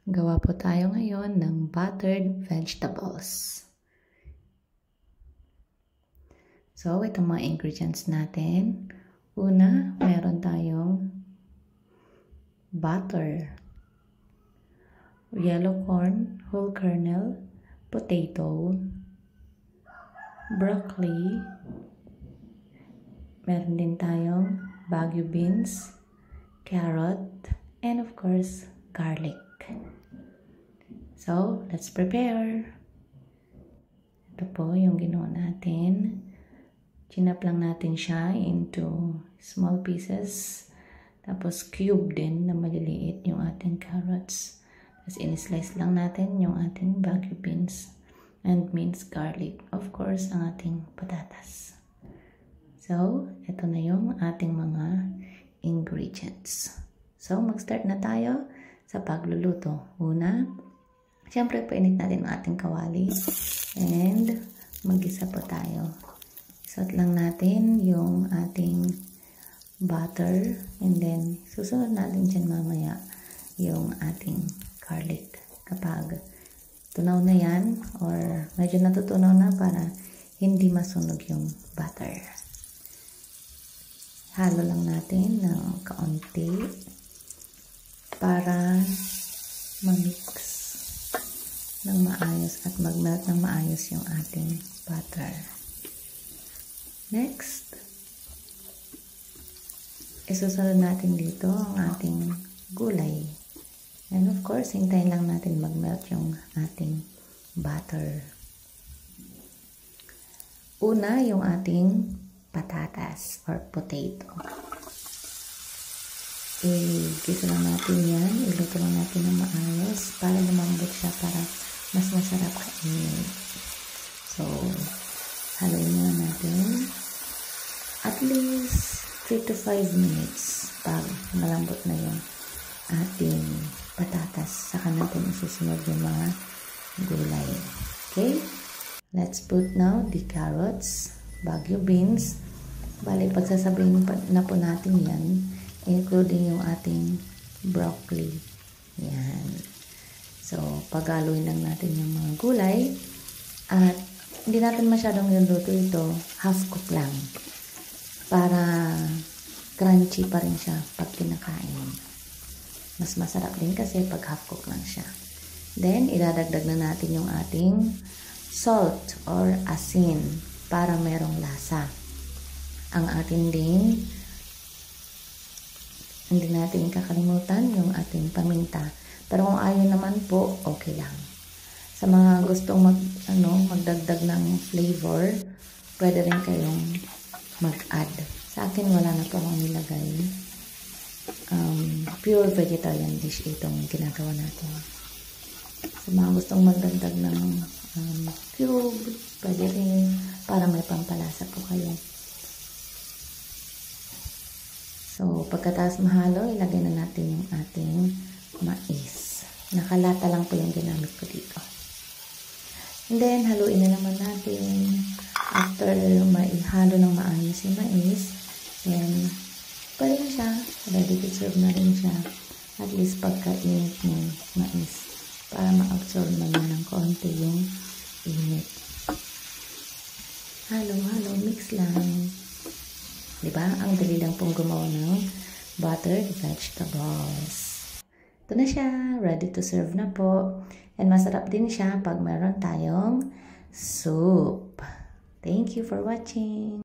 Gawa po tayo ngayon ng buttered vegetables. So, itong mga ingredients natin. Una, meron tayong butter, yellow corn, whole kernel, potato, broccoli, meron din tayong bagu beans, carrot, and of course, garlic. So, let's prepare. Ito po yung ginawa natin. Chinap lang natin siya into small pieces. Tapos cube din na maliliit yung ating carrots. Tapos in-slice lang natin yung ating bagu beans and minced garlic. Of course, ang ating patatas. So, ito na yung ating mga ingredients. So, mag-start na tayo sa pagluluto. Una, siyempre painit natin ang ating kawali and mag-isa po tayo. Isot lang natin yung ating butter and then susunod natin dyan mamaya yung ating garlic. Kapag tunaw na yan or medyo natutunaw na para hindi masunog yung butter. Halo lang natin ng kaunti para ma-mix ng maayos at mag-melt ng maayos yung ating butter. Next, isusunod natin dito ang ating gulay. And of course, hintayin lang natin mag-melt yung ating butter. Una, yung ating patatas or potato. I-gisa lang natin yan. Iluto lang natin ng maayos para lumambot siya para mas masarap kainin. So, haluin muna natin at least 3 to 5 minutes pag malambot na yung ating patatas. Saka natin isusunod yung mga gulay. Okay? Let's put now the carrots, bagu beans. Bali, pagsasabihin na po natin yan, including yung ating broccoli. Yan. So, paghaluin lang natin yung mga gulay. At hindi natin masyadong niluto ito. Half cook lang. Para crunchy pa rin siya pag kinakain. Mas masarap din kasi pag half cook lang siya. Then, idadagdag na natin yung ating salt or asin para merong lasa. Ang atin din, hindi natin kakalimutan yung ating paminta. Pero kung ayaw naman po, okay lang. Sa mga gustong magdagdag ng flavor, pwede rin kayong mag-add. Sa akin, wala na po akong nilagay. Pure vegetarian dish itong ginagawa natin. Sa mga gustong magdagdag ng cube, pwede rin para may pampalasa po kayo. So, pagkatapos mahalo, ilagay na natin yung ating mais. Nakalata lang po yung ginamit ko dito. And then, haluin na naman natin. After maihalo ng maayos yung mais, then, pwede na siya. Ready to serve na rin siya. At least pagka-init ng mais. Para ma-absorb naman ng konti yung init. Halo, mix lang. Diba? Ang dali lang pong gumawa ng buttered vegetables. Ito na siya. Ready to serve na po. And masarap din siya pag meron tayong soup. Thank you for watching.